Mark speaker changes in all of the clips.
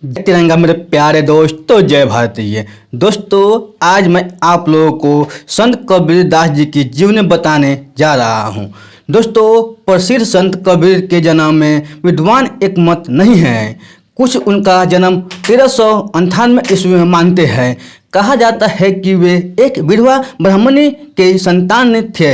Speaker 1: जय तिरंगा मेरे प्यारे दोस्तों, जय भारतीय दोस्तों। आज मैं आप लोगों को संत कबीर दास जी की जीवनी बताने जा रहा हूँ। दोस्तों, प्रसिद्ध संत कबीर के जन्म में विद्वान एक मत नहीं है। कुछ उनका जन्म 1398 ईस्वी में मानते हैं। कहा जाता है कि वे एक विधवा ब्राह्मणी के संतान थे,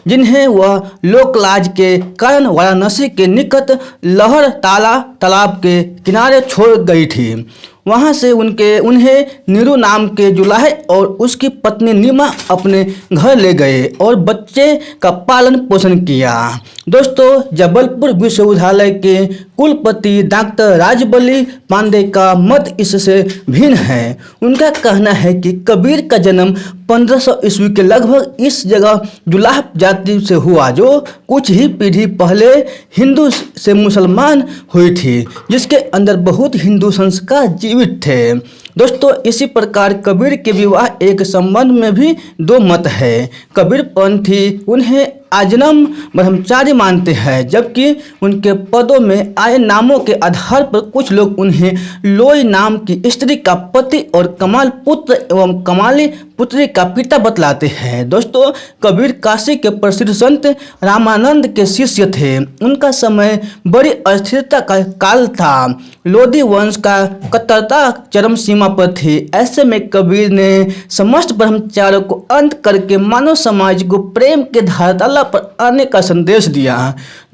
Speaker 1: जिन्हें वह लोकलाज के कारण वाराणसी के निकट लहर ताला तालाब के किनारे छोड़ गई थी। वहां से उन्हें नीरू नाम के जुलाहे और उसकी पत्नी नीमा अपने घर ले गए और बच्चे का पालन पोषण किया। दोस्तों, जबलपुर विश्वविद्यालय के कुलपति डॉक्टर राजबली पांडे का मत इससे भिन्न है। उनका कहना है कि कबीर का जन्म 1500 ईस्वी के लगभग इस जगह जुलाह जाति से हुआ, जो कुछ ही पीढ़ी पहले हिंदू से मुसलमान हुई थी, जिसके अंदर बहुत हिंदू संस्कार जीवित थे। दोस्तों, इसी प्रकार कबीर के विवाह एक संबंध में भी दो मत है। कबीरपंथी उन्हें आजन्म ब्रह्मचारी मानते हैं, जबकि उनके पदों में आए नामों के आधार पर कुछ लोग उन्हें लोई नाम की स्त्री का पति और कमाल पुत्र एवं कमाली पुत्री का पिता बतलाते हैं। दोस्तों, कबीर काशी के प्रसिद्ध संत रामानंद के शिष्य थे। उनका समय बड़ी अस्थिरता का काल था। लोधी वंश का कट्टरता चरम सीमा पर थी। ऐसे में कबीर ने समस्त ब्रह्मचार्यों को अंत करके मानव समाज को प्रेम के धारातल पर आने का संदेश दिया।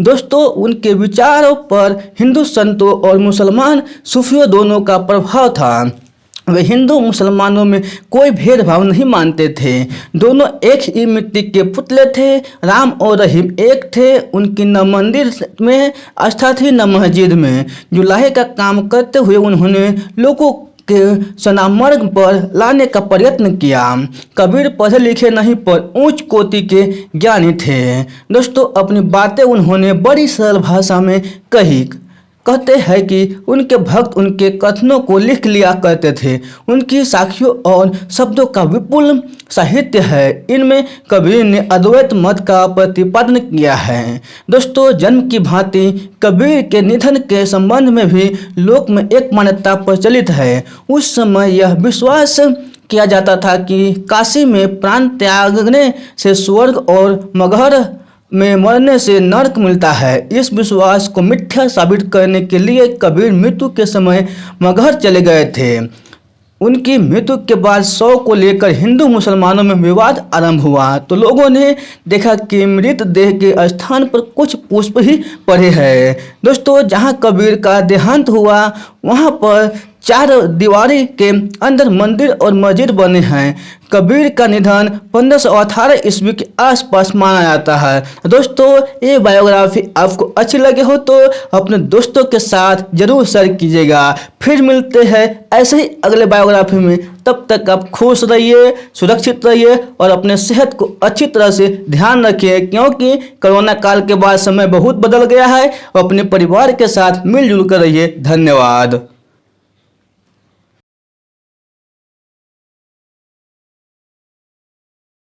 Speaker 1: दोस्तों, उनके विचारों पर हिंदू संतों और मुसलमान सूफियों दोनों का प्रभाव था। वे हिंदू मुसलमानों में कोई भेदभाव नहीं मानते थे। दोनों एक ही मिट्टी के पुतले थे। राम और रहीम एक थे। उनकी न मंदिर में आस्था थी न मस्जिद में। जुलाहे का काम करते हुए उन्होंने लोगों के सनामार्ग पर लाने का प्रयत्न किया। कबीर पढ़े लिखे नहीं पर उच्च कोटि के ज्ञानी थे। दोस्तों, अपनी बातें उन्होंने बड़ी सरल भाषा में कही। कहते हैं कि उनके भक्त उनके कथनों को लिख लिया करते थे। उनकी साखियों और शब्दों का विपुल साहित्य है। इनमें कबीर ने अद्वैत मत का प्रतिपादन किया है। दोस्तों, जन्म की भांति कबीर के निधन के संबंध में भी लोक में एक मान्यता प्रचलित है। उस समय यह विश्वास किया जाता था कि काशी में प्राण त्यागने से स्वर्ग और मगहर में मरने से नरक मिलता है। इस विश्वास को मिथ्या साबित करने के लिए कबीर मृत्यु के समय मगहर चले गए थे। उनकी मृत्यु के बाद शव को लेकर हिंदू मुसलमानों में विवाद आरंभ हुआ, तो लोगों ने देखा कि मृतदेह के स्थान पर कुछ पुष्प ही पड़े हैं। दोस्तों, जहां कबीर का देहांत हुआ वहां पर 4 दीवारी के अंदर मंदिर और मस्जिद बने हैं। कबीर का निधन 1518 ईस्वी के आसपास माना जाता है। दोस्तों, ये बायोग्राफी आपको अच्छी लगे हो तो अपने दोस्तों के साथ जरूर शेयर कीजिएगा। फिर मिलते हैं ऐसे ही अगले बायोग्राफी में। तब तक आप खुश रहिए, सुरक्षित रहिए और अपने सेहत को अच्छी तरह से ध्यान रखिए, क्योंकि कोरोना काल के बाद समय बहुत बदल गया है। अपने परिवार के साथ मिलजुल कर रहिए। धन्यवाद।